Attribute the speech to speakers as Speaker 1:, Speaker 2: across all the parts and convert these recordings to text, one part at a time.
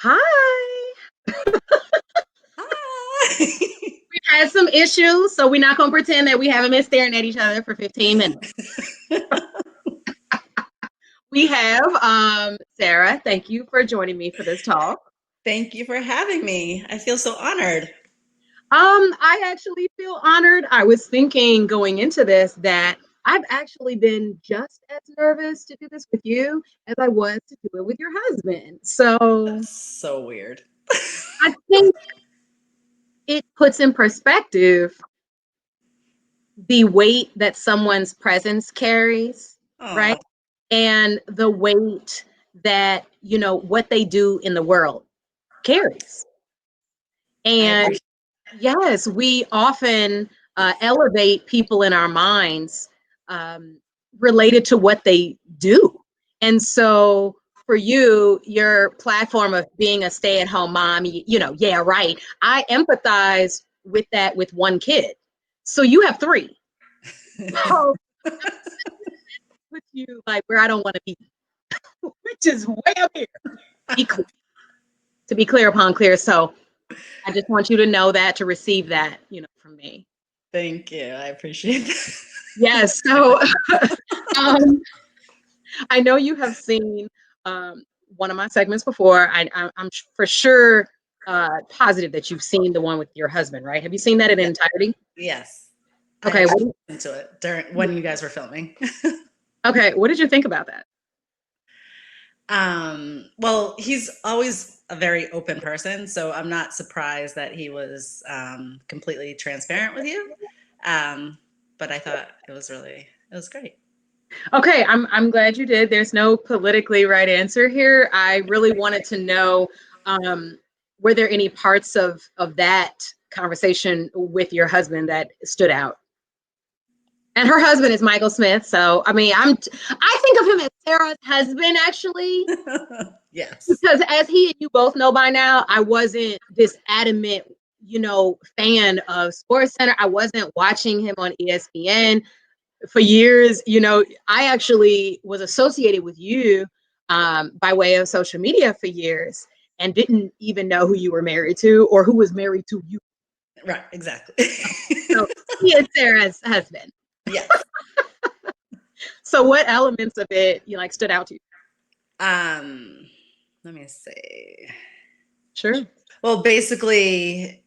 Speaker 1: Hi.
Speaker 2: Hi.
Speaker 1: We've had some issues, so we're not going to pretend that we haven't been staring at each other for 15 minutes. We have Sarah. Thank you for joining me for this talk.
Speaker 2: Thank you for having me. I feel so honored.
Speaker 1: I actually feel honored. I was thinking going into this that I've actually been just as nervous to do this with you as I was to do it with your husband. So
Speaker 2: That's so weird.
Speaker 1: I think it puts in perspective the weight that someone's presence carries, right?
Speaker 2: Oh,
Speaker 1: And the weight that, what they do in the world carries.
Speaker 2: I
Speaker 1: And
Speaker 2: appreciate
Speaker 1: yes, we often elevate people in our minds um, related to what they do. And so for you, your platform of being a stay at home mom, yeah, right. I empathize with that with one kid. So you have three.
Speaker 2: it.
Speaker 1: So put you like where I don't want to be, which is way up here. Be clear, to be clear upon clear. So I just want you to know that to receive that, from me.
Speaker 2: Thank you. I appreciate that.
Speaker 1: Yes. So um, I know you have seen one of my segments before. I'm for sure positive that you've seen the one with your husband, right? Have you seen that in
Speaker 2: Yeah.
Speaker 1: entirety?
Speaker 2: Yes. I
Speaker 1: Okay.
Speaker 2: actually listened to it during when you guys were filming.
Speaker 1: Okay. What did you think about that?
Speaker 2: Well, he's always a very open person, so I'm not surprised that he was completely transparent with you. Um, but I thought it was great.
Speaker 1: Okay, I'm glad you did. There's no politically right answer here. I really wanted to know, um, were there any parts of that conversation with your husband that stood out? And her husband is Michael Smith, so I mean, I think of him as Sarah's husband actually,
Speaker 2: Yes.
Speaker 1: because as he and you both know by now, I wasn't this adamant, fan of Sports Center. I wasn't watching him on ESPN for years. I actually was associated with you by way of social media for years and didn't even know who you were married to or who was married to you.
Speaker 2: Right, exactly.
Speaker 1: So he is Sarah's husband.
Speaker 2: Yes.
Speaker 1: So what elements of it like stood out to you?
Speaker 2: Um, Let me see.
Speaker 1: Sure.
Speaker 2: Well, basically,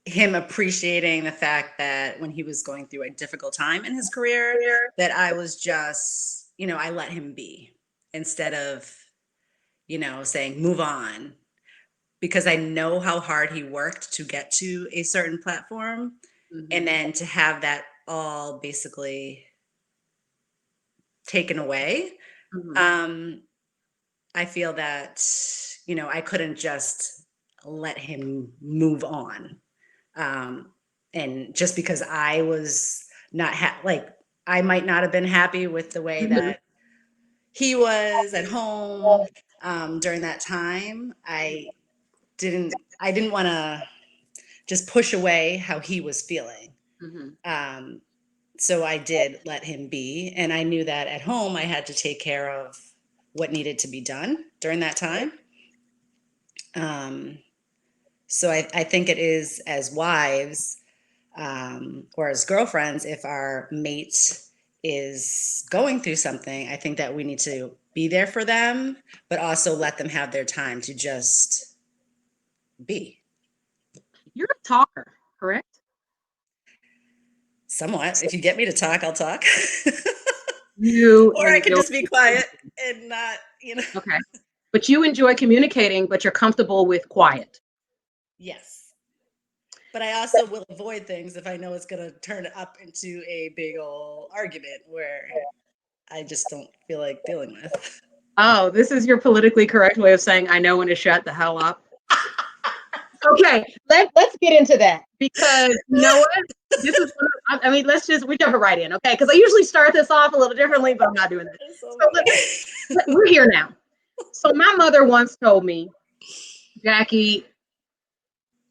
Speaker 2: him appreciating the fact that when he was going through a difficult time in his career, that I was just, I let him be instead of, saying, move on, because I know how hard he worked to get to a certain platform. And
Speaker 1: Mm-hmm.
Speaker 2: then to have that all basically taken away.
Speaker 1: Mm-hmm.
Speaker 2: Um, I feel that, I couldn't just let him move on. Um, and just because I was not like, I might not have been happy with the way
Speaker 1: Mm-hmm.
Speaker 2: that he was at home during that time. I didn't want to just push away how he was feeling.
Speaker 1: Mm-hmm.
Speaker 2: Um, so I did let him be, and I knew that at home I had to take care of what needed to be done during that time. Um, so I think it is as wives or as girlfriends, if our mate is going through something, I think that we need to be there for them, but also let them have their time to just be.
Speaker 1: You're a talker, correct?
Speaker 2: Somewhat. If you get me to talk, I'll talk.
Speaker 1: You
Speaker 2: Or I can
Speaker 1: enjoy.
Speaker 2: just be quiet and not.
Speaker 1: Okay. But you enjoy communicating, but you're comfortable with quiet.
Speaker 2: Yes. But I also will avoid things if I know it's going to turn up into a big old argument where I just don't feel like dealing with.
Speaker 1: Oh, this is your politically correct way of saying I know when to shut the hell up. Okay, let's get into that because you know what? This is one of, I mean, we jump right in, okay? Because I usually start this off a little differently, but I'm not doing that.
Speaker 2: There's so
Speaker 1: So
Speaker 2: many.
Speaker 1: we're here now. So my mother once told me, Jackie,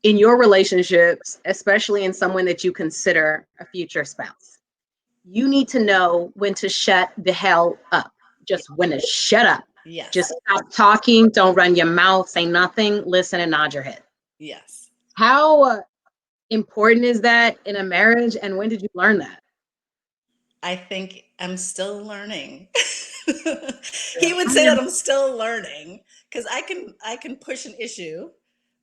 Speaker 1: in your relationships, especially in someone that you consider a future spouse, you need to know when to shut the hell up. Just when to shut up.
Speaker 2: Yes.
Speaker 1: Just stop talking. Don't run your mouth. Say nothing. Listen and nod your head.
Speaker 2: Yes.
Speaker 1: How important is that in a marriage? And when did you learn that?
Speaker 2: I think I'm still learning.
Speaker 1: Yeah.
Speaker 2: He would say that I'm still learning because I can push an issue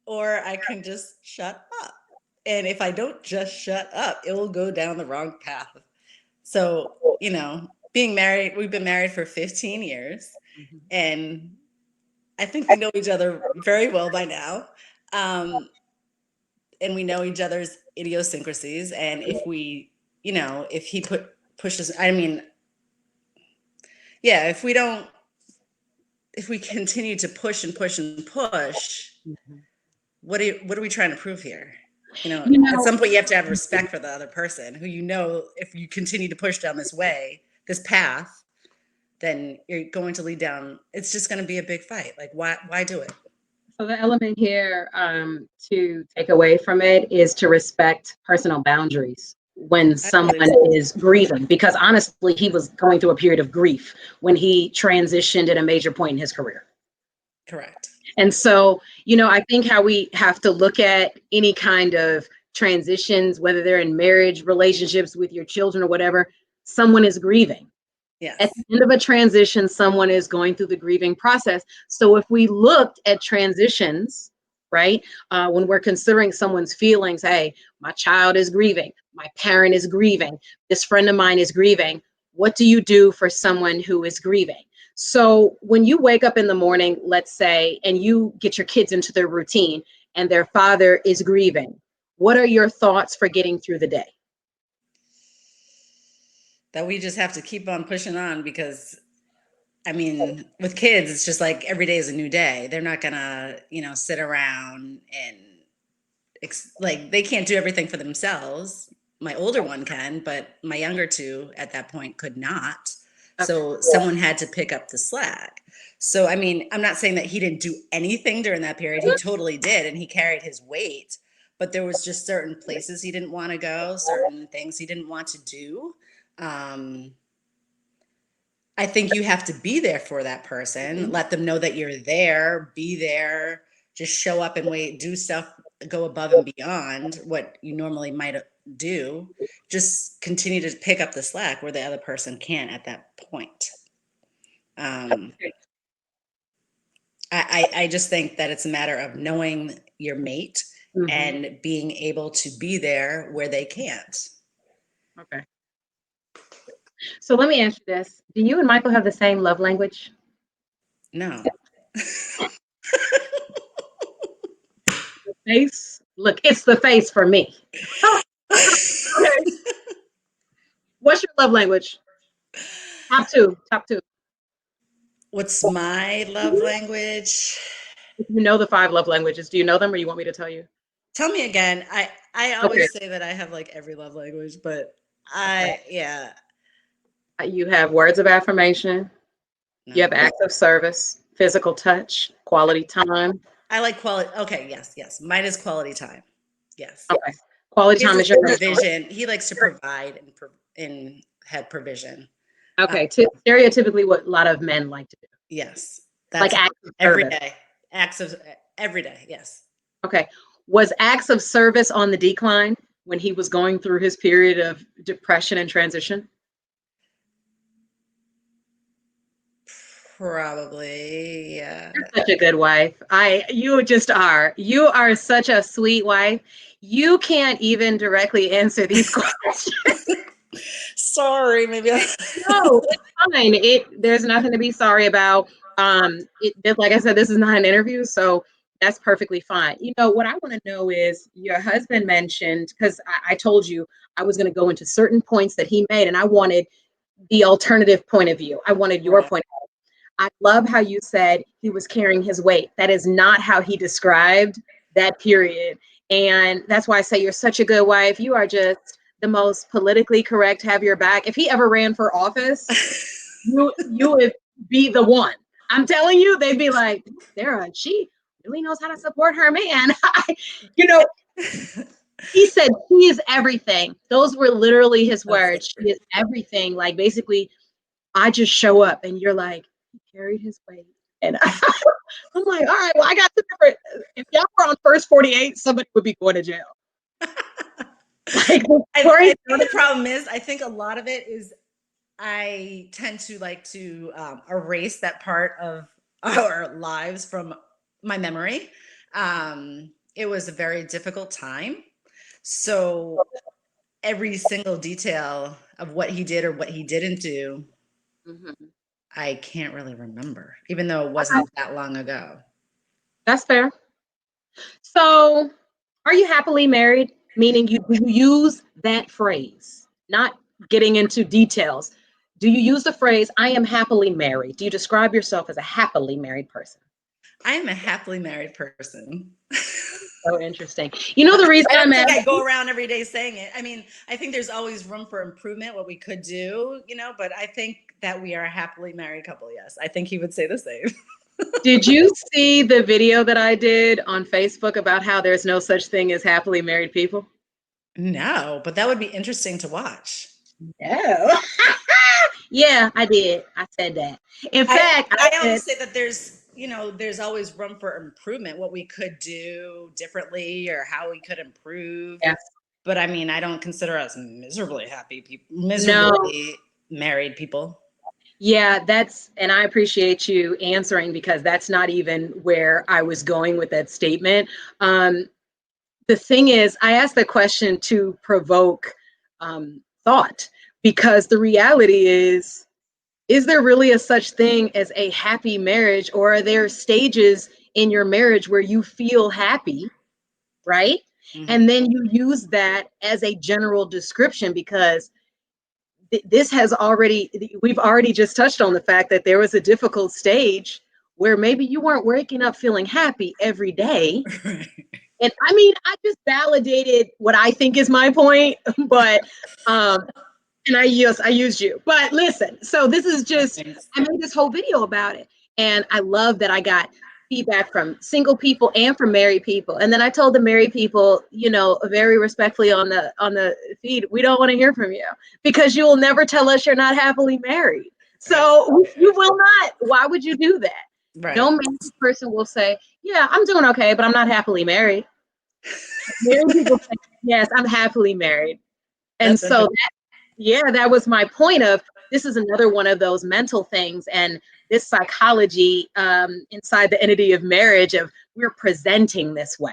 Speaker 2: or I can just shut up. And if I don't just shut up, it will go down the wrong path. So, being married, we've been married for 15 years
Speaker 1: Mhm.
Speaker 2: and I think we know each other very well by now. Um, and we know each other's idiosyncrasies. And if he pushes, I mean, yeah, if we continue to push and push and push,
Speaker 1: Mhm.
Speaker 2: what are we trying to prove here?
Speaker 1: You
Speaker 2: At
Speaker 1: know,
Speaker 2: some point you have to have respect for the other person who, if you continue to push down this path, then you're going to lead down, it's just going to be a big fight. Like, why do it?
Speaker 1: so the element here to take away from it is to respect personal boundaries when
Speaker 2: I believe
Speaker 1: someone
Speaker 2: so.
Speaker 1: is grieving, because honestly, he was going through a period of grief when he transitioned at a major point in his career.
Speaker 2: Correct.
Speaker 1: And so, I think how we have to look at any kind of transitions, whether they're in marriage, relationships with your children or whatever, someone is grieving. At
Speaker 2: Yes.
Speaker 1: the end of a transition, someone is going through the grieving process. So if we looked at transitions, right, when we're considering someone's feelings, hey, my child is grieving, my parent is grieving, this friend of mine is grieving. What do you do for someone who is grieving? So when you wake up in the morning, let's say, and you get your kids into their routine and their father is grieving, what are your thoughts for getting through the day?
Speaker 2: That we just have to keep on pushing on because I mean, with kids, it's just like every day is a new day. They're not gonna, sit around and like they can't do everything for themselves. My older one can, but my younger two at that point could not.
Speaker 1: Okay.
Speaker 2: So someone had to pick up the slack. So I mean, I'm not saying that he didn't do anything during that period. He totally did, and he carried his weight. But there was just certain places he didn't want to go, certain things he didn't want to do. Um, I think you have to be there for that person, let them know that you're there, be there, just show up and wait, do stuff, go above and beyond what you normally might do. Just continue to pick up the slack where the other person can at that point. Um, I just think that it's a matter of knowing your mate
Speaker 1: Mhm.
Speaker 2: and being able to be there where they can't.
Speaker 1: Okay. So let me ask you this. Do you and Michael have the same love language?
Speaker 2: No.
Speaker 1: Face? Look, it's the face for me. Okay. What's your love language? Top two. Top two.
Speaker 2: What's my love language?
Speaker 1: If you know the five love languages, do you know them or you want me to tell you?
Speaker 2: Tell me again. I
Speaker 1: Okay.
Speaker 2: always say that I have like every love language, but
Speaker 1: Okay.
Speaker 2: yeah,
Speaker 1: You have words of affirmation, you have
Speaker 2: no.
Speaker 1: acts of service, physical touch, quality time.
Speaker 2: I like quality. Okay, yes, yes. Mine is quality time. Yes.
Speaker 1: Okay. Quality
Speaker 2: His
Speaker 1: time
Speaker 2: is
Speaker 1: is your first one.
Speaker 2: provision. He likes to provide and have provision. Uh,
Speaker 1: Okay. Stereotypically, what a lot of men like to do,
Speaker 2: yes.
Speaker 1: like
Speaker 2: That's
Speaker 1: acts of
Speaker 2: every
Speaker 1: service.
Speaker 2: day. Acts of every day. Yes.
Speaker 1: Okay. Was acts of service on the decline when he was going through his period of depression and transition?
Speaker 2: Probably. Yeah.
Speaker 1: Such a good wife. You just are. You are such a sweet wife. You can't even directly answer these questions.
Speaker 2: Sorry, maybe.
Speaker 1: No, it's fine. There's nothing to be sorry about. Like I said, this is not an interview, so that's perfectly fine. What I want to know is your husband mentioned, because I told you I was going to go into certain points that he made, and I wanted the alternative point of view. I wanted your
Speaker 2: Right.
Speaker 1: point. I love how you said he was carrying his weight. That is not how he described that period. And that's why I say you're such a good wife. You are just the most politically correct, have your back. If he ever ran for office, you would be the one. I'm telling you, they'd be like, Sarah, she really knows how to support her man. you know, he said she is everything. Those were literally his
Speaker 2: That's the
Speaker 1: words. She
Speaker 2: truth.
Speaker 1: is everything. Like basically, I just show up and you're like, carried his weight. And I'm like, all right, well, I got the different. If y'all were on first 48, somebody would be going to jail. Like,
Speaker 2: I think the problem is, I think a lot of it is I tend to like to erase that part of our lives from my memory. It was a very difficult time. So every single detail of what he did or what he didn't do,
Speaker 1: Mhm.
Speaker 2: I can't really remember, even though it wasn't that long ago.
Speaker 1: That's fair. So, are you happily married? Meaning, you use that phrase, not getting into details. Do you use the phrase, I am happily married? Do you describe yourself as a happily married person?
Speaker 2: I am a happily married person.
Speaker 1: So interesting. You know the reason
Speaker 2: I
Speaker 1: I'm
Speaker 2: don't think I
Speaker 1: asking?
Speaker 2: go around every day saying it. I mean, I think there's always room for improvement, what we could do, but I think that we are a happily married couple. Yes. I think he would say the same.
Speaker 1: Did you see the video that I did on Facebook about how there's no such thing as happily married people?
Speaker 2: No, but that would be interesting to watch.
Speaker 1: No. Yeah, I did. I said that. In fact, I
Speaker 2: I
Speaker 1: said,
Speaker 2: always say that there's always room for improvement, what we could do differently or how we could improve.
Speaker 1: yes.
Speaker 2: But I mean, I don't consider us miserably happy people,
Speaker 1: No.
Speaker 2: miserably married people.
Speaker 1: Yeah, and I appreciate you answering because that's not even where I was going with that statement. The thing is, I asked the question to provoke thought because the reality is there really a such thing as a happy marriage, or are there stages in your marriage where you feel happy, right?
Speaker 2: Mm-hmm.
Speaker 1: And then you use that as a general description because this has already, we've already just touched on the fact that there was a difficult stage where maybe you weren't waking up feeling happy every day. And I mean, I just validated what I think is my point, but and I used you. But listen, so this is just,
Speaker 2: Thanks.
Speaker 1: I made this whole video about it. And I love that I got feedback from single people and from married people. And then I told the married people, very respectfully on the feed, we don't want to hear from you because you will never tell us you're not happily married.
Speaker 2: Right.
Speaker 1: So you will not. Why would you do that?
Speaker 2: Right.
Speaker 1: No married person will say, yeah, I'm doing okay, but I'm not happily married. Married people say, yes, I'm happily married. And
Speaker 2: That's
Speaker 1: so
Speaker 2: interesting.
Speaker 1: yeah, that was my point of this is another one of those mental things and this psychology inside the entity of marriage of we're presenting this way.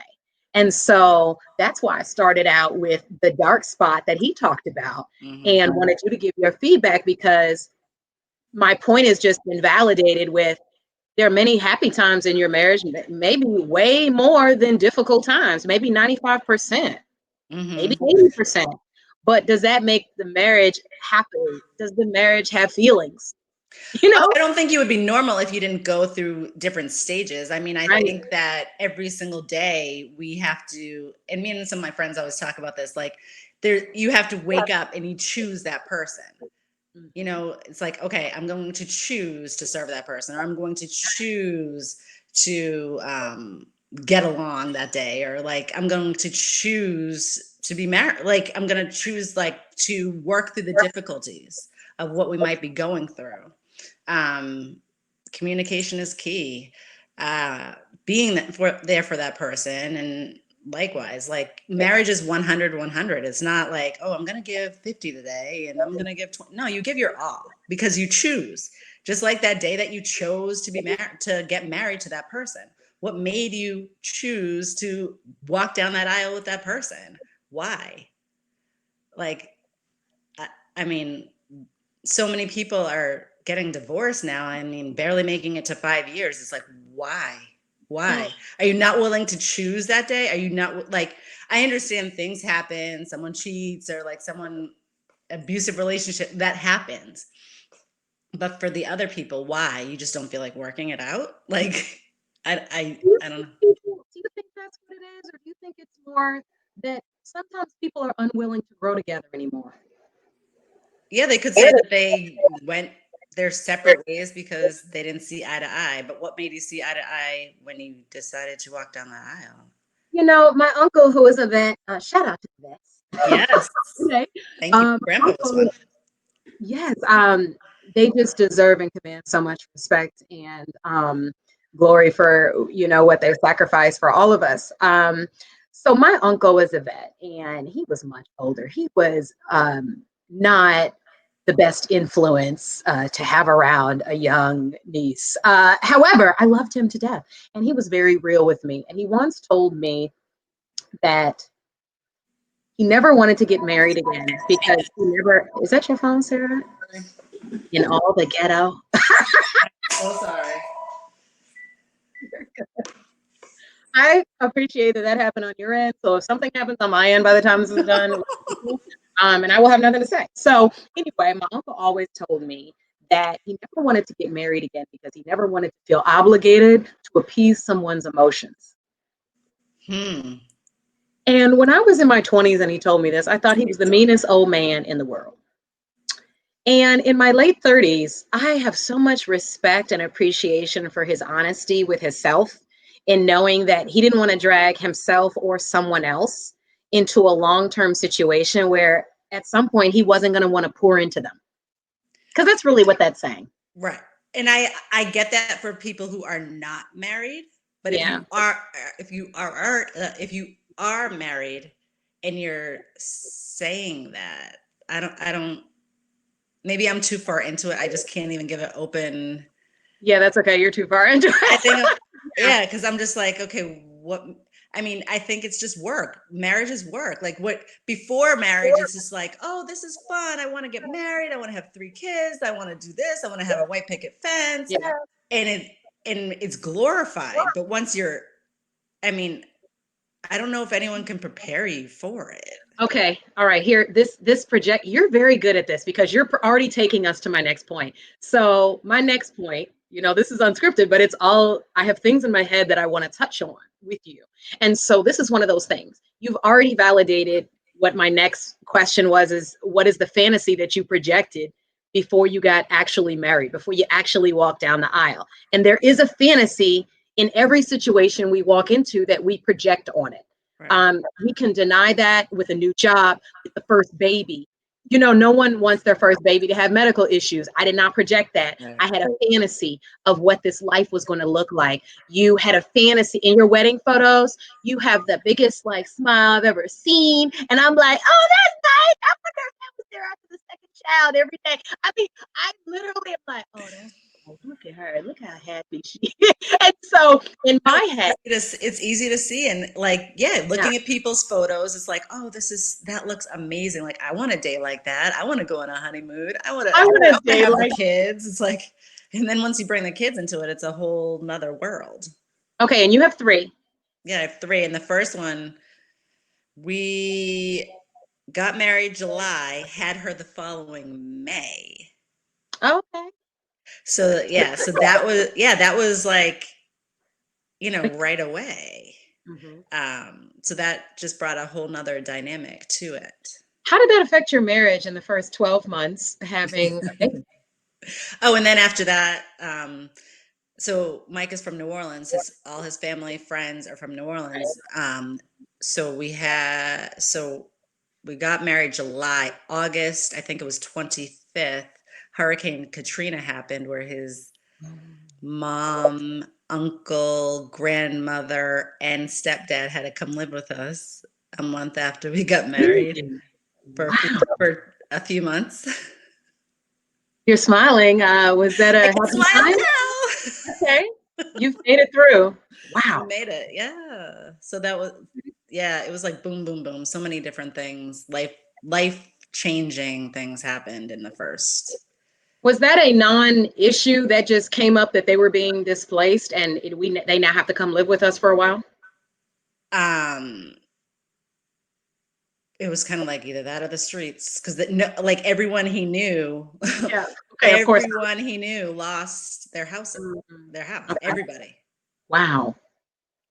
Speaker 1: And so that's why I started out with the dark spot that he talked about
Speaker 2: Mm-hmm.
Speaker 1: and wanted you to give your feedback because my point has just been validated with there are many happy times in your marriage, maybe way more than difficult times, maybe 95%, maybe
Speaker 2: Mm-hmm.
Speaker 1: 80%. But does that make the marriage happy? Does the marriage have feelings? You
Speaker 2: Oh,
Speaker 1: know?
Speaker 2: I don't think you would be normal if you didn't go through different stages. I mean, I
Speaker 1: Right.
Speaker 2: think that every single day we have to, and me and some of my friends always talk about this, like you have to wake up and you choose that person. It's like, okay, I'm going to choose to serve that person, or I'm going to choose to get along that day, or like I'm going to choose to be married. Like I'm going to choose like to work through the difficulties of what we might be going through. Um, Communication is key. Being there for that person, and likewise, like marriage is 100. It's not like, oh, I'm going to give 50 today and I'm going to give 20. No, you give your all because you choose. Just like that day that you chose to be married, to get married to that person. What made you choose to walk down that aisle with that person? Why? Like, I mean, so many people are getting divorced now. I mean, barely making it to 5 years. It's like, why? Why? Are you not willing to choose that day? Are you not like, I understand things happen, someone cheats or like someone abusive relationship that happens. But for the other people, why? You just don't feel like working it out? Like, I don't know.
Speaker 1: Do you think that's what it is? Or do you think it's more that sometimes people are unwilling to grow together anymore?
Speaker 2: Yeah, they could say that they went their separate ways because they didn't see eye to eye. But what made you see eye to eye when you decided to walk down the aisle?
Speaker 1: My uncle who is a vet, shout out to the vets.
Speaker 2: Yes.
Speaker 1: Okay.
Speaker 2: Thank you. Grandpa was
Speaker 1: Uncle,
Speaker 2: one.
Speaker 1: yes, they just deserve and command so much respect and glory for what they've sacrificed for all of us. So my uncle was a vet, and he was much older. He was not the best influence to have around a young niece. However, I loved him to death, and he was very real with me. And he once told me that he never wanted to get married again because he never. Is that your phone, Sarah? In all the ghetto.
Speaker 2: Oh, sorry.
Speaker 1: I appreciate that happened on your end. So if something happens on my end by the time this is done, and I will have nothing to say. So anyway, my uncle always told me that he never wanted to get married again because he never wanted to feel obligated to appease someone's emotions.
Speaker 2: Hmm.
Speaker 1: And when I was in my 20s and he told me this, I thought he was the meanest old man in the world. And in my late 30s, I have so much respect and appreciation for his honesty with himself in knowing that he didn't want to drag himself or someone else into a long-term situation where at some point he wasn't going to want to pour into them. Because that's really what that's saying.
Speaker 2: Right. And I get that for people who are not married, but
Speaker 1: Yeah.
Speaker 2: if you are married and you're saying that, I don't maybe I'm too far into it. I just can't even give it open.
Speaker 1: Yeah, that's okay. You're too far into it.
Speaker 2: I think yeah, because I'm just like, okay, what I mean, I think it's just work. Marriage is work. Like what before marriage, it's just like, oh, this is fun. I want to get married. I want to have 3 kids. I want to do this. I want to have a white picket fence.
Speaker 1: Yeah.
Speaker 2: And it's glorified. But once you're, I mean, I don't know if anyone can prepare you for it.
Speaker 1: Okay. All right. Here, this project, you're very good at this because you're already taking us to my next point. So my next point, this is unscripted, but I have things in my head that I want to touch on with you. And so this is one of those things. You've already validated what my next question was, is what is the fantasy that you projected before you got actually married, before you actually walked down the aisle? And there is a fantasy in every situation we walk into that we project on it.
Speaker 2: Right.
Speaker 1: We can deny that with a new job, with the first baby. No one wants their first baby to have medical issues. I did not project that.
Speaker 2: Right.
Speaker 1: I had a fantasy of what this life was going to look like. You had a fantasy in your wedding photos. You have the biggest smile I've ever seen. And I'm like, oh, that's nice. I wonder if that was there after the second child every day. I mean, I literally am like, oh, that's look at her. Look how happy she is. And so in my head,
Speaker 2: it's easy to see. And looking at people's photos, it's like, oh, that looks amazing. Like, I want a day like that. I want to go on a honeymoon. I want to have the kids. It's like, and then once you bring the kids into it, it's a whole nother world.
Speaker 1: Okay. And you have 3.
Speaker 2: Yeah, I have 3. And the first one, we got married July, had her the following May.
Speaker 1: Okay.
Speaker 2: So that was like, right away.
Speaker 1: Mm-hmm.
Speaker 2: So that just brought a whole nother dynamic to it.
Speaker 1: How did that affect your marriage in the first 12 months having a baby?
Speaker 2: Oh, and then after that, so Mike is from New Orleans. All his family, friends are from New Orleans. So we got married July, August, I think it was 25th. Hurricane Katrina happened, where his mom, uncle, grandmother, and stepdad had to come live with us a month after we got married for a few months.
Speaker 1: You're smiling. Was that a happy time? Okay. You've made it through. Wow.
Speaker 2: We made it. Yeah. So that was, it was like boom, boom, boom. So many different things, life changing things happened in the first.
Speaker 1: Was that a non-issue that just came up that they were being displaced and they now have to come live with us for a while?
Speaker 2: It was kind of like either that or the streets, because like everyone he knew,
Speaker 1: yeah, okay, of course,
Speaker 2: everyone he knew lost their house,
Speaker 1: Okay.
Speaker 2: Everybody.
Speaker 1: Wow.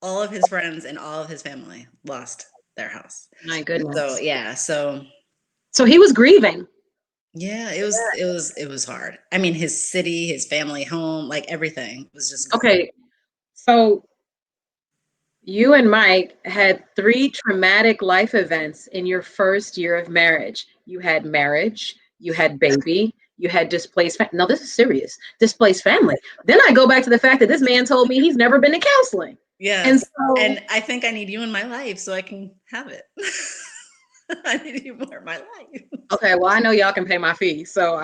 Speaker 2: All of his friends and all of his family lost their house.
Speaker 1: My goodness.
Speaker 2: So yeah, so
Speaker 1: he was grieving.
Speaker 2: Yeah, it was hard. I mean, his city, his family home, like everything was just
Speaker 1: okay. So you and Mike had 3 traumatic life events in your first year of marriage. You had marriage, you had baby, you had displaced no, this is serious, displaced family. Then I go back to the fact that this man told me he's never been to counseling. And
Speaker 2: Yes.
Speaker 1: so,
Speaker 2: And I think I need you in my life so I can have it. I need you more in my life.
Speaker 1: okay, well, I know y'all can pay my fee, so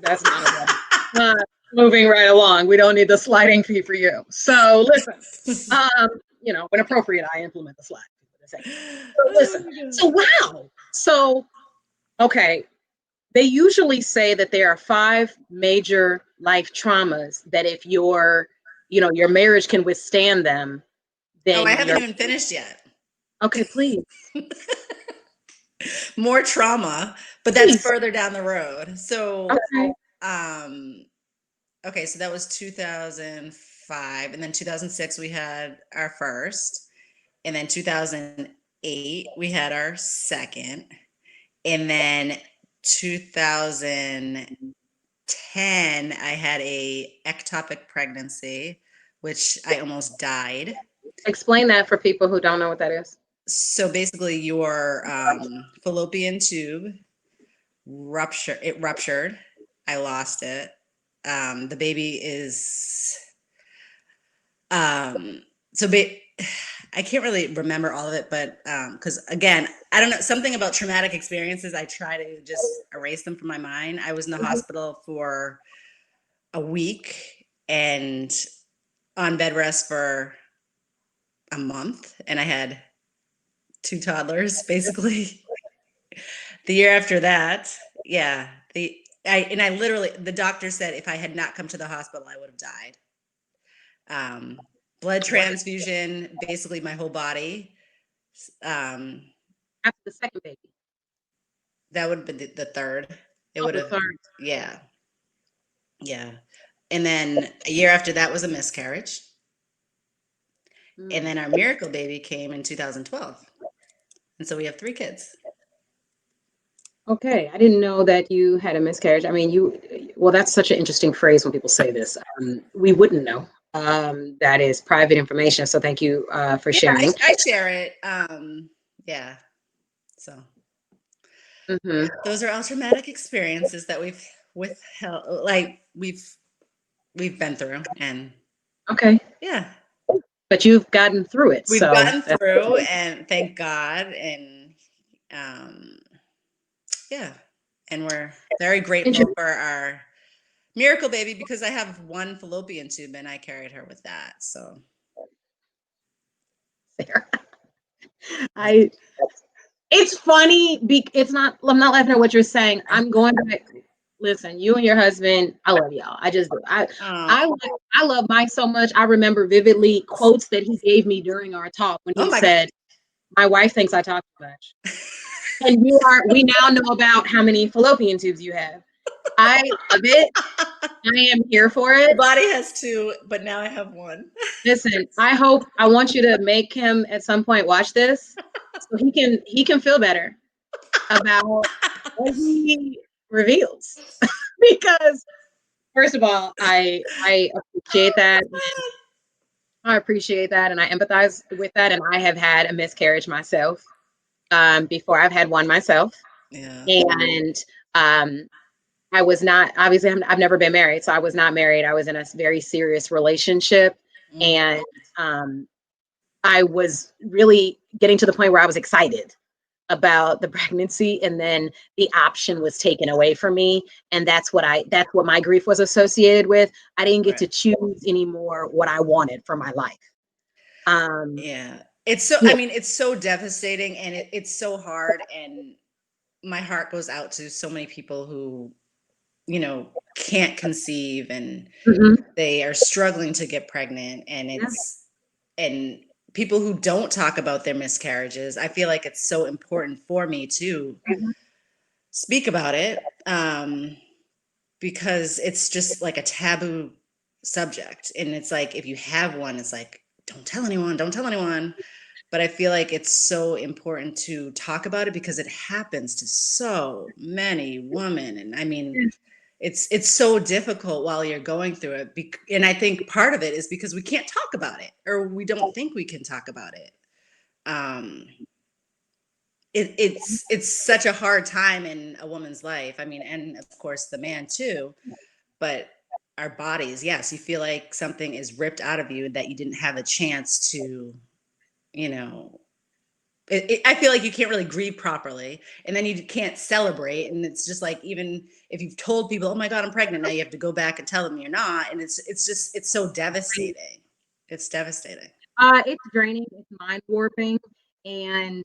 Speaker 1: that's not a problem. Moving right along, we don't need the sliding fee for you. So listen, when appropriate, I implement the slide. So listen, so wow, so okay, they usually say that there are 5 major life traumas that if your marriage can withstand them,
Speaker 2: Oh, I
Speaker 1: then
Speaker 2: haven't
Speaker 1: you're
Speaker 2: even finished yet.
Speaker 1: okay. Please,
Speaker 2: More trauma, but that's
Speaker 1: please.
Speaker 2: further down the road. So,
Speaker 1: Okay.
Speaker 2: okay, so that was 2005, and then 2006 we had our first, and then 2008 we had our second, and then 2010 I had a ectopic pregnancy, which I almost died.
Speaker 1: Explain that for people who don't know what that is.
Speaker 2: So basically, your fallopian tube ruptured. I lost it. The baby is so I can't really remember all of it, but because again, I don't know, something about traumatic experiences, I try to just erase them from my mind. I was in the hospital for a week and on bed rest for a month, and I had 2 toddlers basically. The year after that, yeah, I literally, the doctor said if I had not come to the hospital, I would have died. Blood transfusion, basically my whole body. Um,
Speaker 1: After the second baby.
Speaker 2: that would have been the third. It
Speaker 1: Oh,
Speaker 2: would
Speaker 1: the
Speaker 2: have,
Speaker 1: third.
Speaker 2: yeah, yeah. And then a year after that was a miscarriage. And then our miracle baby came in 2012. And so we have 3 kids.
Speaker 1: Okay, I didn't know that you had a miscarriage. I mean, well, that's such an interesting phrase when people say this. We wouldn't know. That is private information. So thank you for
Speaker 2: Yeah,
Speaker 1: sharing.
Speaker 2: I share it. Yeah. So
Speaker 1: Hmm.
Speaker 2: those are all traumatic experiences that we've withheld, like we've been through, and
Speaker 1: Okay,
Speaker 2: yeah,
Speaker 1: but you've gotten through it.
Speaker 2: we've
Speaker 1: So
Speaker 2: gotten
Speaker 1: that's
Speaker 2: through, and thank God, and um, yeah, and we're very grateful
Speaker 1: interesting.
Speaker 2: for our miracle baby because I have one fallopian tube and I carried her with that. So
Speaker 1: I. It's funny. It's not. I'm not laughing at what you're saying. I'm going back. Listen, you and your husband. I love y'all. I just do.
Speaker 2: oh,
Speaker 1: I love Mike so much. I remember vividly quotes that he gave me during our talk when
Speaker 2: oh
Speaker 1: he
Speaker 2: my God.
Speaker 1: said, "My wife thinks I talk too much." And we now know about how many fallopian tubes you have. I love it. I am here for
Speaker 2: The
Speaker 1: it.
Speaker 2: body has 2, but now I have 1.
Speaker 1: Listen, I want you to make him at some point watch this so he can feel better about what he reveals. Because first of all, I appreciate that. I appreciate that and I empathize with that. And I have had a miscarriage myself before. I've had one myself.
Speaker 2: Yeah.
Speaker 1: And um, I was not, obviously, I've never been married. So I was not married. I was in a very serious relationship.
Speaker 2: Mm,
Speaker 1: And I was really getting to the point where I was excited about the pregnancy, and then the option was taken away from me, and that's what my grief was associated with. I didn't get
Speaker 2: right.
Speaker 1: to choose anymore what I wanted for my life.
Speaker 2: Yeah. It's so, I
Speaker 1: Yeah.
Speaker 2: mean, it's so devastating and it's so hard. And my heart goes out to so many people who, can't conceive and
Speaker 1: Mhm.
Speaker 2: they are struggling to get pregnant. And
Speaker 1: Yeah.
Speaker 2: and people who don't talk about their miscarriages. I feel like it's so important for me to
Speaker 1: Mhm.
Speaker 2: speak about it because it's just like a taboo subject. And it's like, if you have one, it's like, don't tell anyone, don't tell anyone. But I feel like it's so important to talk about it because it happens to so many women. And I mean, it's so difficult while you're going through it. And I think part of it is because we can't talk about it or we don't think we can talk about it. Um, it's such a hard time in a woman's life. I mean, and of course the man too, but our bodies, yes, you feel like something is ripped out of you that you didn't have a chance to, you know, I feel like you can't really grieve properly, and then you can't celebrate. And it's just like, even if you've told people, "Oh my God, I'm pregnant," now you have to go back and tell them you're not, and it's so devastating. It's devastating.
Speaker 1: It's draining, it's mind warping. And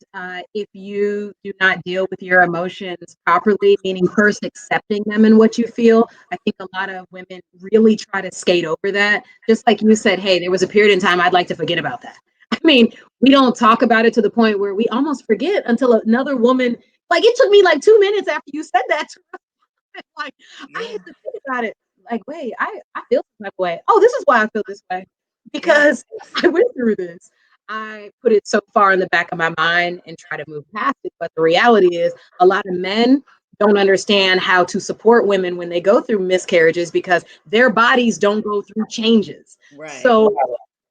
Speaker 1: if you do not deal with your emotions properly, meaning first accepting them and what you feel, I think a lot of women really try to skate over that. Just like you said, hey, there was a period in time I'd like to forget about that. I mean, we don't talk about it to the point where we almost forget until another woman, like it took me like 2 minutes after you said that to like I
Speaker 2: Yeah.
Speaker 1: had to think about it. Like, wait, I feel some type of way. Oh, this is why I feel this way.
Speaker 2: Yeah.
Speaker 1: Because I went through this. I put it so far in the back of my mind and try to move past it. But the reality is a lot of men don't understand how to support women when they go through miscarriages because their bodies don't go through changes.
Speaker 2: Right.
Speaker 1: So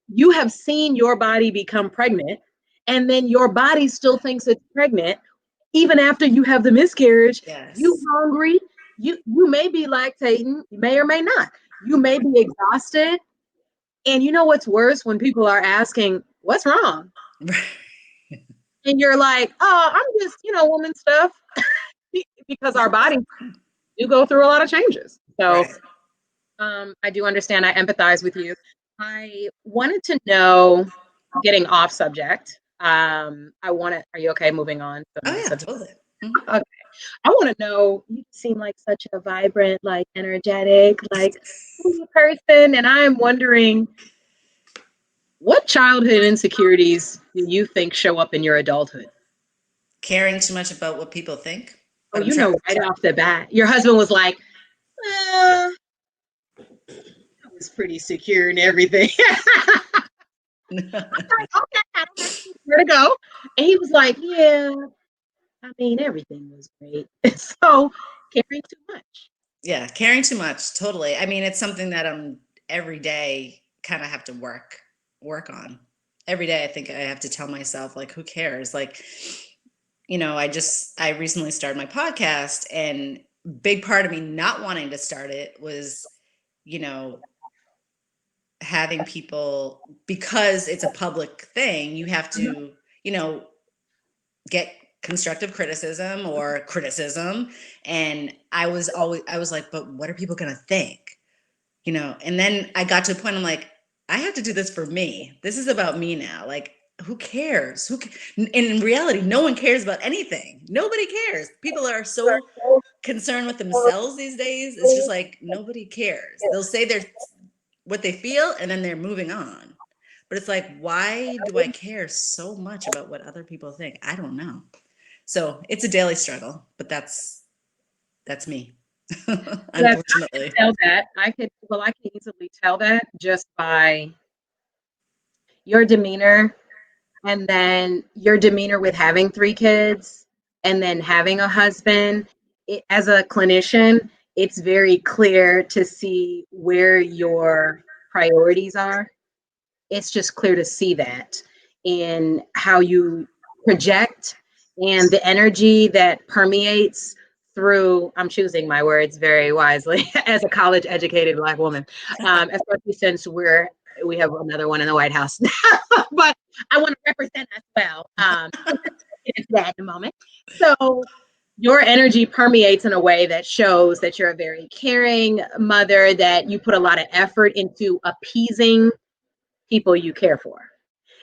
Speaker 1: you have seen your body become pregnant, and then your body still thinks it's pregnant even after you have the miscarriage. You
Speaker 2: Yes.
Speaker 1: hungry, you may be lactating, you may or may not. You may be exhausted. And you know what's worse when people are asking, what's wrong? And you're like, oh, I'm just, woman stuff. Because our bodies do go through a lot of changes. So
Speaker 2: Right.
Speaker 1: I do understand. I empathize with you. I wanted to know, getting off subject. Are you okay moving on to
Speaker 2: Oh
Speaker 1: another
Speaker 2: yeah,
Speaker 1: subject?
Speaker 2: totally. Mhm.
Speaker 1: Okay. I want to know, you seem like such a vibrant, like energetic, like person. And I'm wondering, what childhood insecurities do you think show up in your adulthood?
Speaker 2: Caring too much about what people think,
Speaker 1: Oh,
Speaker 2: but I'm
Speaker 1: you
Speaker 2: trying.
Speaker 1: know, right off the bat, your husband was like, I was pretty secure and everything. Like, okay, I don't have where to go. And he was like, yeah, I mean, everything was great. So, caring too much.
Speaker 2: Yeah, caring too much, totally. I mean, it's something that I'm every day kind of have to work on. Every day I think I have to tell myself, like, who cares? Like, I recently started my podcast, and big part of me not wanting to start it was, you know, having people, because it's a public thing, you have to, you know, get constructive criticism or criticism. And I was like, but what are people going to think? And then I got to a point, I'm like, I have to do this for me. This is about me now. Like, who cares? And in reality, no one cares about anything. Nobody cares. People are so concerned with themselves these days. It's just like nobody cares. They'll say they're what they feel, and then they're moving on. But it's like, why do I care so much about what other people think? I don't know. So it's a daily struggle, but that's me.
Speaker 1: Yes, I can
Speaker 2: Unfortunately.
Speaker 1: tell that. I can easily tell that just by your demeanor, and then your demeanor with having 3 kids and then having a husband. As a clinician, it's very clear to see where your priorities are. It's just clear to see that in how you project and the energy that permeates through. I'm choosing my words very wisely as a college educated Black woman, especially since we have another one in the White House. But I want to represent as well. Get into that in a moment. So your energy permeates in a way that shows that you're a very caring mother, that you put a lot of effort into appeasing people you care for.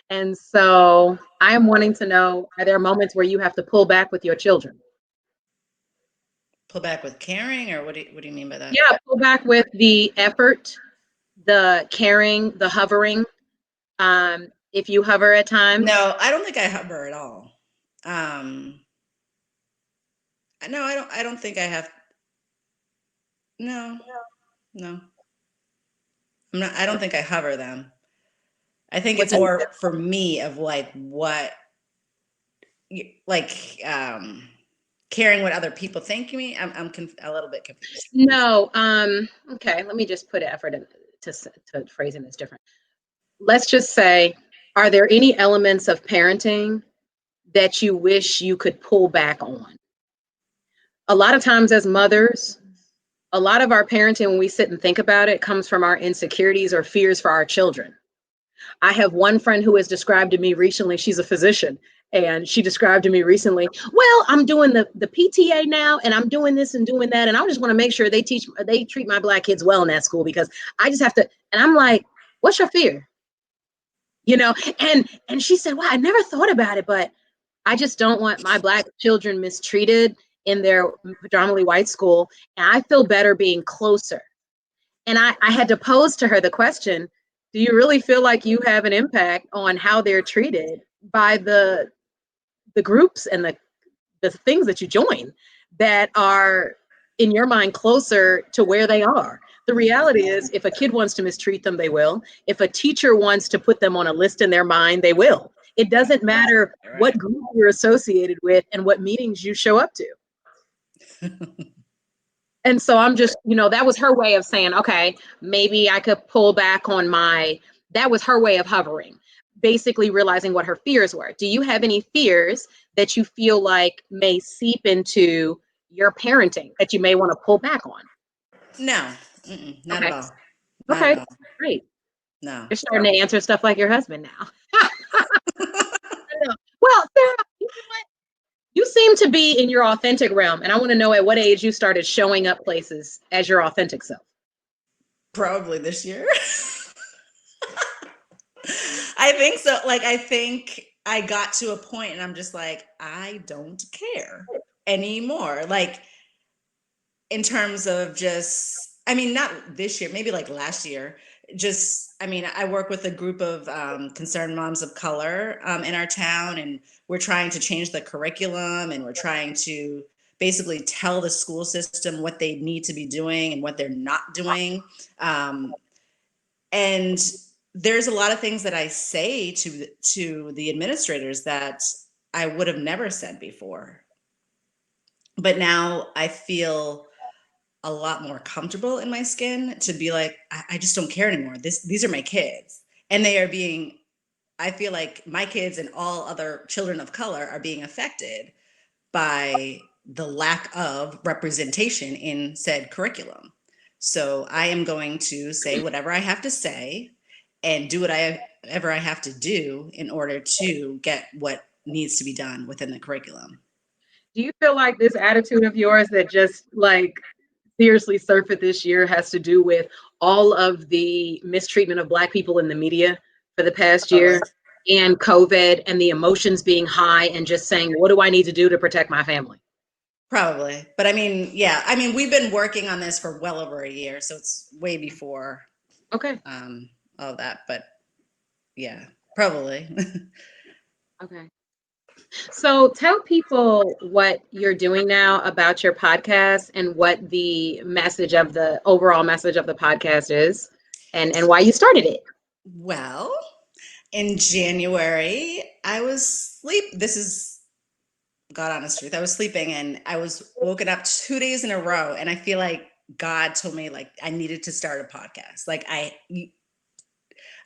Speaker 1: And so I am wanting to know, are there moments where you have to pull back with your children?
Speaker 2: Pull back with caring, or what do you mean by that?
Speaker 1: Yeah, pull back with the effort, the caring, the hovering. If you hover at times,
Speaker 2: No, I don't think I hover at all. Um, no, I don't think I have. No, no, I don't think I hover them. I think
Speaker 1: what
Speaker 2: it's
Speaker 1: do you
Speaker 2: more
Speaker 1: do?
Speaker 2: for me of like like caring what other people think of me. I'm a little bit confused.
Speaker 1: No, okay, let me just put effort in to phrasing this different. Let's just say, are there any elements of parenting that you wish you could pull back on? A lot of times as mothers, a lot of our parenting, when we sit and think about it, comes from our insecurities or fears for our children. I have one friend who has described to me recently, she's a physician, and she described to me recently, well, I'm doing the PTA now, and I'm doing this and doing that, and I just want to make sure they treat my Black kids well in that school, because I just have to. And I'm like, what's your fear? You know, and she said, well, I never thought about it, but I just don't want my Black children mistreated in their predominantly white school, and I feel better being closer. And I had to pose to her the question, do you really feel like you have an impact on how they're treated by the groups and the things that you join that are in your mind closer to where they are? The reality is, if a kid wants to mistreat them, they will. If a teacher wants to put them on a list in their mind, they will. It doesn't matter what group you're associated with and what meetings you show up to. And so I'm just, that was her way of saying, okay, maybe I could pull back on that was her way of hovering, basically realizing what her fears were. Do you have any fears that you feel like may seep into your parenting that you may want to pull back on?
Speaker 2: No, not at
Speaker 1: Okay.
Speaker 2: all. Not
Speaker 1: Okay.
Speaker 2: at all.
Speaker 1: Great.
Speaker 2: No.
Speaker 1: You're starting to answer stuff like your husband now. I know. Well, Sarah, you know what? You seem to be in your authentic realm, and I want to know at what age you started showing up places as your authentic self.
Speaker 2: Probably this year. I think so. Like, I think I got to a point and I'm just like, I don't care anymore. Like, in terms of just, I mean, not this year, maybe like last year. Just, I mean, I work with a group of concerned moms of color in our town, and we're trying to change the curriculum, and we're trying to basically tell the school system what they need to be doing and what they're not doing. And there's a lot of things that I say to the administrators that I would have never said before. But now I feel a lot more comfortable in my skin to be like, I just don't care anymore. These are my kids. And they are being, I feel like my kids and all other children of color are being affected by the lack of representation in said curriculum. So I am going to say whatever I have to say and do whatever I have to do in order to get what needs to be done within the curriculum.
Speaker 1: Do you feel like this attitude of yours that just like seriously surfaced this year has to do with all of the mistreatment of Black people in the media for the past
Speaker 2: Probably.
Speaker 1: year and COVID and the emotions being high and just saying, what do I need to do to protect my family?
Speaker 2: Probably. But I mean, yeah, I mean, we've been working on this for well over a year, so it's way before
Speaker 1: Okay.
Speaker 2: all that. But yeah, probably.
Speaker 1: Okay. So tell people what you're doing now about your podcast and what the overall message of the podcast is and why you started it.
Speaker 2: Well, in January, I was this is God honest truth. I was sleeping and I was woken up 2 days in a row, and I feel like God told me like I needed to start a podcast. Like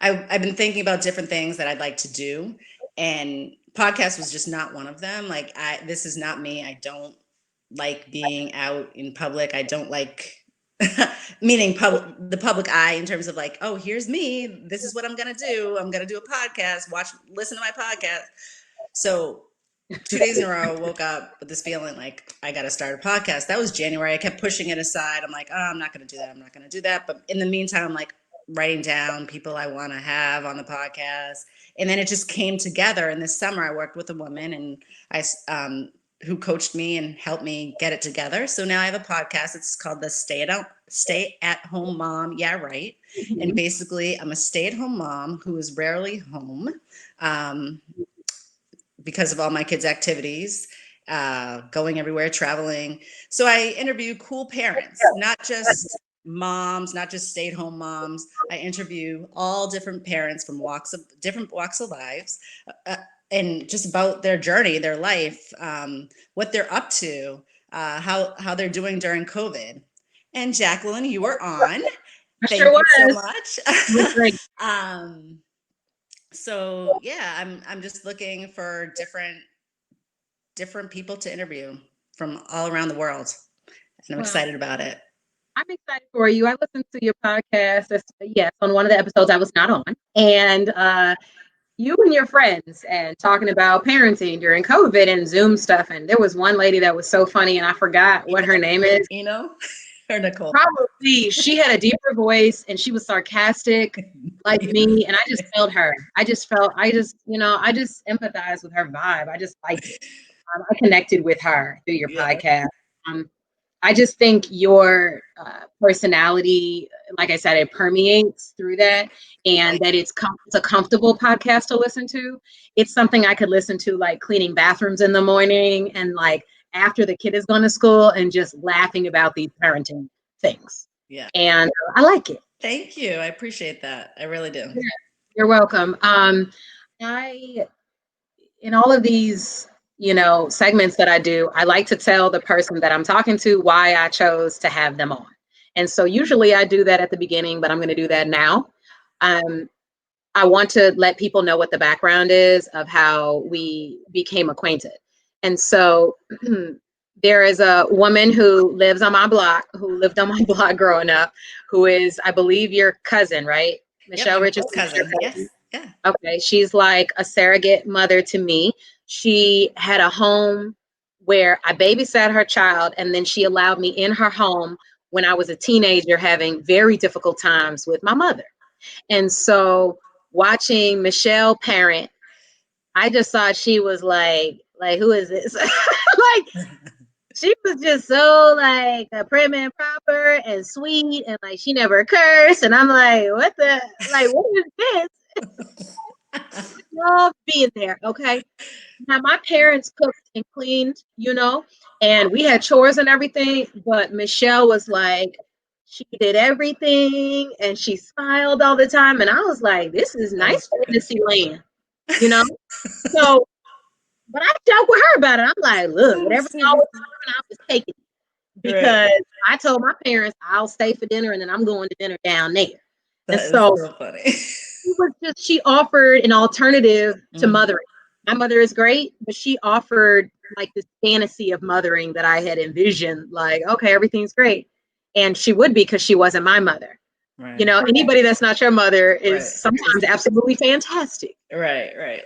Speaker 2: I've been thinking about different things that I'd like to do, and podcast was just not one of them. Like this is not me. I don't like being out in public. I don't like meaning the public eye in terms of like, oh, here's me. This is what I'm gonna do. I'm gonna do a podcast. Listen to my podcast. So 2 days in a row, woke up with this feeling like I got to start a podcast. That was January. I kept pushing it aside. I'm like, oh, I'm not going to do that. I'm not going to do that. But in the meantime, I'm like writing down people I want to have on the podcast. And then it just came together. And this summer, I worked with a woman and who coached me and helped me get it together. So now I have a podcast. It's called the Stay at Home Mom. Yeah, right. And basically, I'm a stay at home mom who is rarely home. Because of all my kids' activities, going everywhere, traveling. So I interview cool parents, not just moms, not just stay-at-home moms. I interview all different parents from different walks of lives, and just about their journey, their life, what they're up to, how they're doing during COVID. And Jacqueline, you were on.
Speaker 1: I
Speaker 2: Thank
Speaker 1: sure
Speaker 2: you so
Speaker 1: was.
Speaker 2: much.
Speaker 1: It was great.
Speaker 2: So yeah, I'm just looking for different different people to interview from all around the world. And I'm
Speaker 1: Well,
Speaker 2: excited about it.
Speaker 1: I'm excited for you. I listened to your podcast. Yes, on one of the episodes I was not on. And you and your friends and talking about parenting during COVID and Zoom stuff. And there was one lady that was so funny, and I forgot what her name is.
Speaker 2: Or Nicole.
Speaker 1: Probably she had a deeper voice and she was sarcastic like me. And I just felt her. I just empathized with her vibe. I just liked it. I connected with her through your
Speaker 2: Yeah.
Speaker 1: podcast. Um, I just think your personality, like I said, it permeates through that, and that it's a comfortable podcast to listen to. It's something I could listen to like cleaning bathrooms in the morning and like after the kid has gone to school and just laughing about these parenting things.
Speaker 2: Yeah.
Speaker 1: And I like it.
Speaker 2: Thank you. I appreciate that. I really do.
Speaker 1: Yeah, you're welcome. I in all of these, segments that I do, I like to tell the person that I'm talking to why I chose to have them on. And so usually I do that at the beginning, but I'm going to do that now. Um, I want to let people know what the background is of how we became acquainted. And so there is a woman who lives on my block, who lived on my block growing up, who is, I believe, your cousin, right?
Speaker 2: Yep,
Speaker 1: Michelle
Speaker 2: I'm
Speaker 1: Richardson
Speaker 2: a
Speaker 1: is your
Speaker 2: cousin.
Speaker 1: cousin.
Speaker 2: Yes. Yeah.
Speaker 1: Okay, she's like a surrogate mother to me. She had a home where I babysat her child, and then she allowed me in her home when I was a teenager having very difficult times with my mother. And so watching Michelle parent, I just thought she was like who is this? Like she was just so like prim and proper and sweet, and like she never cursed. And I'm like, what is this? Love being there. Okay. Now my parents cooked and cleaned, and we had chores and everything, but Michelle was like, she did everything and she smiled all the time. And I was like, this is
Speaker 2: Oh,
Speaker 1: nice fantasy land, you know? So, but I joke with her about it. I'm like, look,
Speaker 2: oh,
Speaker 1: whatever y'all
Speaker 2: sweet.
Speaker 1: was doing, I was taking it
Speaker 2: Right.
Speaker 1: because I told my parents I'll stay for dinner and then I'm going to dinner down there. And
Speaker 2: That is
Speaker 1: so
Speaker 2: so funny.
Speaker 1: she offered an alternative to
Speaker 2: Mhm.
Speaker 1: mothering. My mother is great, but she offered like this fantasy of mothering that I had envisioned, like, okay, everything's great. And she would be because she wasn't my mother.
Speaker 2: Right.
Speaker 1: Anybody that's not your mother is
Speaker 2: Right.
Speaker 1: sometimes absolutely fantastic.
Speaker 2: Right. Right.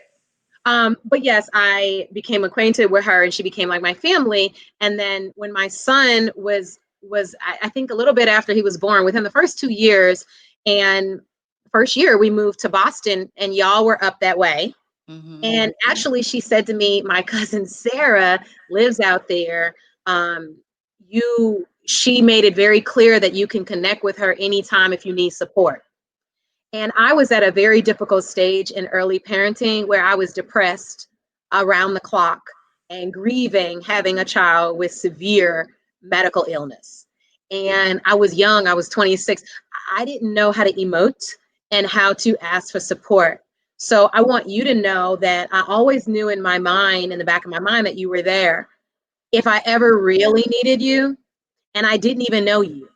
Speaker 1: But yes, I became acquainted with her and she became like my family. And then when my son was I think a little bit after he was born, within the first 2 years, and first year we moved to Boston and y'all were up that way.
Speaker 2: Mm-hmm.
Speaker 1: And actually she said to me, my cousin Sarah lives out there. Um, she made it very clear that you can connect with her anytime if you need support. And I was at a very difficult stage in early parenting where I was depressed around the clock and grieving having a child with severe medical illness. And I was young, I was 26. I didn't know how to emote and how to ask for support. So I want you to know that I always knew in my mind, in the back of my mind, that you were there if I ever really needed you and I didn't even know you.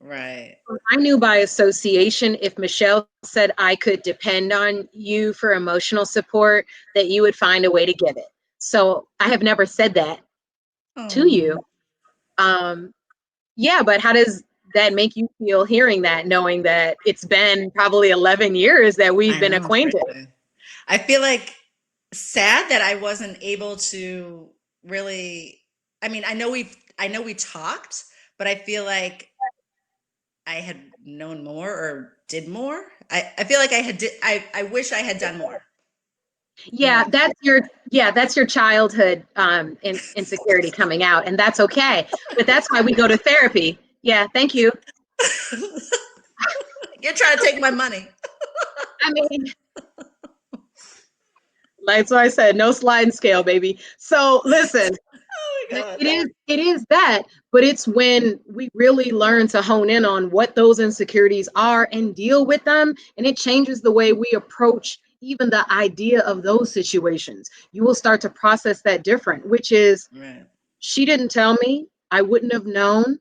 Speaker 2: Right.
Speaker 1: I knew by association if Michelle said I could depend on you for emotional support, that you would find a way to give it. So I have never said that to
Speaker 2: Oh,
Speaker 1: you. Um, yeah, but how does that make you feel hearing that, knowing that it's been probably 11 years that we've
Speaker 2: I
Speaker 1: been
Speaker 2: know. It's
Speaker 1: acquainted?
Speaker 2: crazy. I feel like sad that I wasn't able to really. I mean, I know we talked, but I feel like I had known more or did more. I feel like I wish I had done more. You
Speaker 1: Yeah,
Speaker 2: know.
Speaker 1: that's your childhood insecurity coming out, and that's okay. But that's why we go to therapy. Yeah, thank you.
Speaker 2: You're trying to take my money.
Speaker 1: I mean, like so I said, no sliding scale, baby. So listen,
Speaker 2: Oh my God.
Speaker 1: it is that, but it's when we really learn to hone in on what those insecurities are and deal with them, and it changes the way we approach even the idea of those situations. You will start to process that different, which is,
Speaker 2: Right.
Speaker 1: she didn't tell me, I wouldn't have known.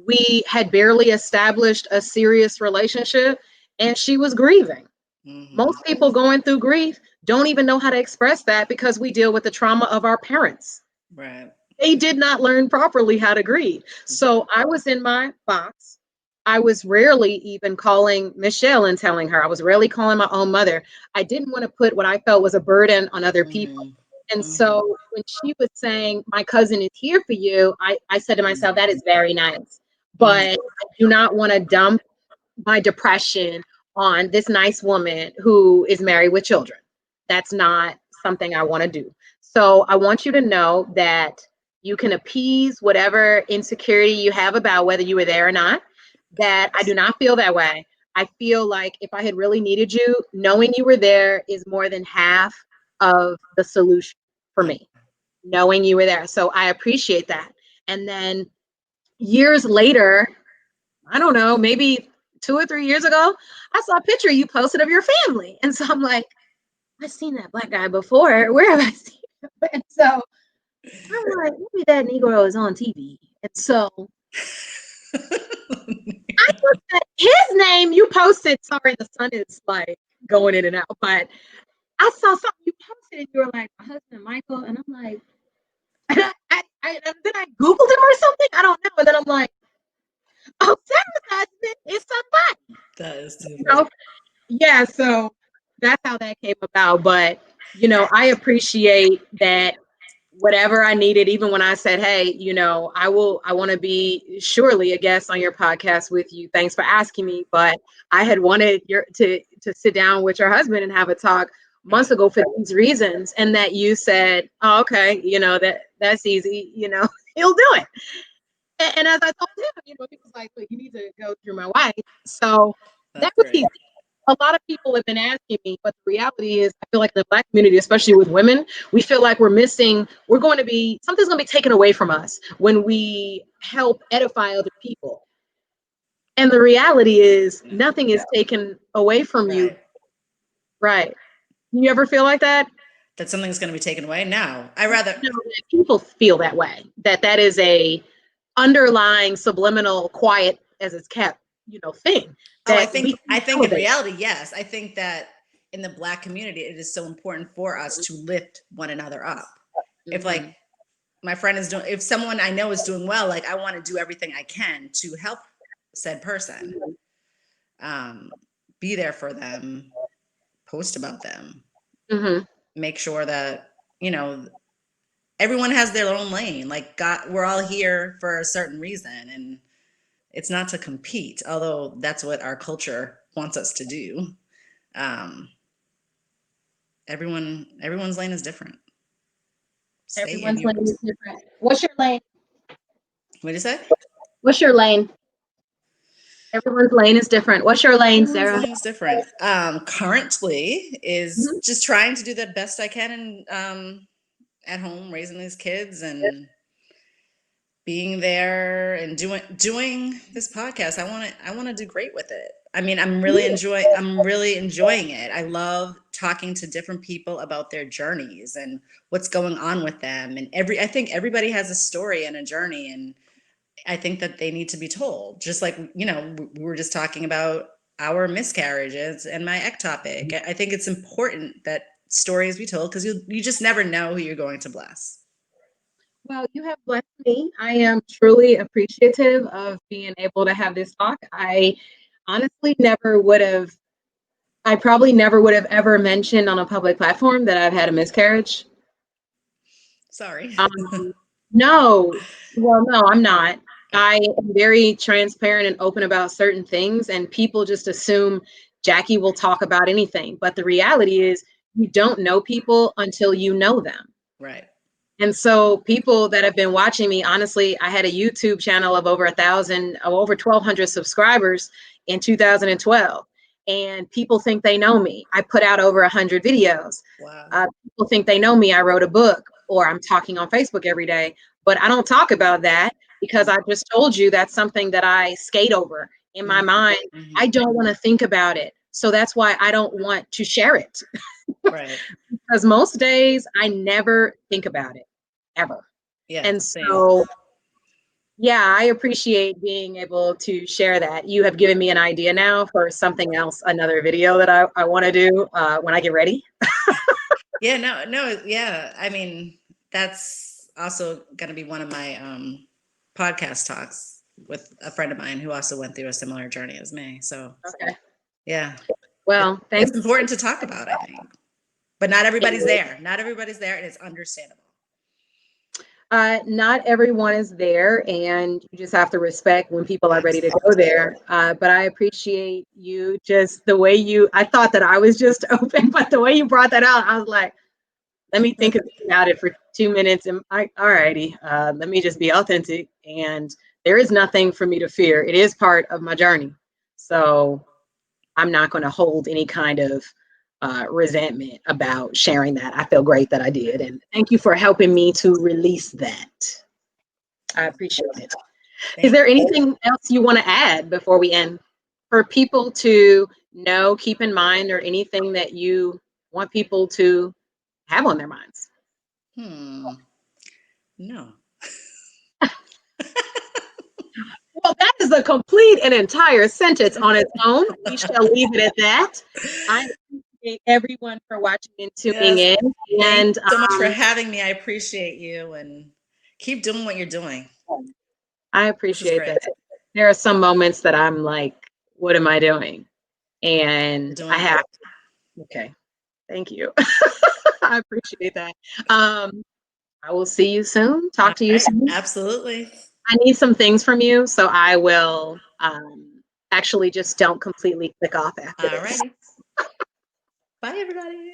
Speaker 1: We had barely established a serious relationship and she was grieving.
Speaker 2: Hmm.
Speaker 1: Most people going through grief don't even know how to express that because we deal with the trauma of our parents.
Speaker 2: Right.
Speaker 1: They did not learn properly how to grieve. So I was in my box. I was rarely even calling Michelle and telling her. I was rarely calling my own mother. I didn't want to put what I felt was a burden on other people.
Speaker 2: Mm-hmm.
Speaker 1: And
Speaker 2: Mm-hmm.
Speaker 1: so when she was saying, my cousin is here for you, I said to myself, that is very nice.
Speaker 2: Mm-hmm.
Speaker 1: But I do not want to dump my depression on this nice woman who is married with children. That's not something I want to do. So I want you to know that you can appease whatever insecurity you have about whether you were there or not, that I do not feel that way. I feel like if I had really needed you, knowing you were there is more than half of the solution for
Speaker 2: Yeah.
Speaker 1: me, knowing you were there. So I appreciate that. And then years later, I don't know, maybe 2 or 3 years ago, I saw a picture you posted of your family. And so I'm like, I've seen that black guy before. Where have I seen him? And so I'm like, maybe that Negro is on TV. And so I looked at his name. You posted, sorry, the sun is like going in and out, but I saw something you posted and you were like, my husband Michael. And I'm like, and then I Googled him or something. I don't know. And then I'm like, oh, Sarah's husband is somebody.
Speaker 2: That is too
Speaker 1: You
Speaker 2: funny.
Speaker 1: know? Yeah, so that's how that came about. But I appreciate that whatever I needed, even when I said, hey, I want to be surely a guest on your podcast with you. Thanks for asking me. But I had wanted to sit down with your husband and have a talk months
Speaker 2: Right.
Speaker 1: ago for these reasons. And that you said, oh, okay, that's easy, he'll do it. And as I told him, he was like, look, you need to go through my wife. So that
Speaker 2: That's
Speaker 1: was
Speaker 2: great.
Speaker 1: easy. A lot of people have been asking me, but the reality is, I feel like the Black community, especially with women, we feel like something's going to be taken away from us when we help edify other people. And the reality is,
Speaker 2: No.
Speaker 1: nothing is taken away from you.
Speaker 2: Right.
Speaker 1: Right. You ever feel like that?
Speaker 2: That something's going to be taken away? No. I rather.
Speaker 1: No, that people feel that way. That is a underlying subliminal, quiet as it's kept, thing
Speaker 2: Oh,
Speaker 1: that we
Speaker 2: I
Speaker 1: can
Speaker 2: think in
Speaker 1: elevate.
Speaker 2: reality, yes. I think that in the Black community, it is so important for us to lift one another up. If like
Speaker 1: Mm-hmm.
Speaker 2: my friend is doing, if someone I know is doing well, like I want to do everything I can to help said person, um, be there for them, post about them,
Speaker 1: Mm-hmm.
Speaker 2: make sure that you know everyone has their own lane. Like God, we're all here for a certain reason, and it's not to compete, although that's what our culture wants us to do. Um, everyone's lane is different. Stay in
Speaker 1: Everyone's lane
Speaker 2: yours.
Speaker 1: is different. What's your lane?
Speaker 2: What did you say?
Speaker 1: What's your lane? Everyone's lane is different. What's your lane,
Speaker 2: Everyone's
Speaker 1: Sarah?
Speaker 2: lane is different. Currently is
Speaker 1: Mhm.
Speaker 2: just trying to do the best I can and at home raising these kids and being there and doing this podcast. I want to do great with it. I mean, I'm really enjoying it. I love talking to different people about their journeys and what's going on with them. And I think everybody has a story and a journey, and I think that they need to be told. Just like, we were just talking about our miscarriages and my ectopic. I think it's important that stories be told because you just never know who you're going to bless.
Speaker 1: Well, you have blessed me. I am truly appreciative of being able to have this talk. Honestly never would have, I probably never would have ever mentioned on a public platform that I've had a miscarriage.
Speaker 2: Sorry.
Speaker 1: No, well, no, I'm not. I am very transparent and open about certain things, and people just assume Jackie will talk about anything. But the reality is, you don't know people until you know them.
Speaker 2: Right.
Speaker 1: And so, people that have been watching me, honestly, I had a YouTube channel of over 1,000, over 1,200 subscribers in 2012, and people think they know me. I put out over 100 videos.
Speaker 2: Wow.
Speaker 1: People think they know me. I wrote a book, or I'm talking on Facebook every day, but I don't talk about that because I just told you that's something that I skate over in my
Speaker 2: Mm-hmm.
Speaker 1: mind. I
Speaker 2: Mm-hmm.
Speaker 1: don't want to think about it. So that's why I don't want to share it.
Speaker 2: Right.
Speaker 1: Because most days I never think about it ever.
Speaker 2: Yeah.
Speaker 1: And
Speaker 2: Same.
Speaker 1: so, yeah, I appreciate being able to share that. You have given me an idea now for something else, another video that I want to do when I get ready.
Speaker 2: Yeah. No. No. Yeah. I mean, that's also going to be one of my podcast talks with a friend of mine who also went through a similar journey as me. So,
Speaker 1: Okay.
Speaker 2: yeah.
Speaker 1: Well,
Speaker 2: It's
Speaker 1: thanks.
Speaker 2: important to talk about, I think. But not everybody's there. Not everybody's there, and it's understandable.
Speaker 1: Not everyone is there, and you just have to respect when people are ready to go there. But I appreciate you just the way I thought that I was just open, but the way you brought that out, I was like, let me think about it for 2 minutes. And alrighty, let me just be authentic. And there is nothing for me to fear. It is part of my journey. So I'm not going to hold any kind of resentment about sharing that. I feel great that I did. And thank you for helping me to release that. I appreciate it. Is there anything else you want to add before we end for people to know, keep in mind, or anything that you want people to have on their minds?
Speaker 2: No.
Speaker 1: Well, that is a complete and entire sentence on its own. We shall leave it at that. I appreciate everyone for watching and tuning in.
Speaker 2: Thank
Speaker 1: And
Speaker 2: you so much for having me. I appreciate you, and keep doing what you're doing.
Speaker 1: I appreciate that. There are some moments that I'm like, what am I doing? And I have to. Okay. Thank you. I appreciate that. I will see you soon. Talk to you soon.
Speaker 2: Absolutely.
Speaker 1: I need some things from you, so I will actually just don't completely click off after this.
Speaker 2: All right. Bye, everybody.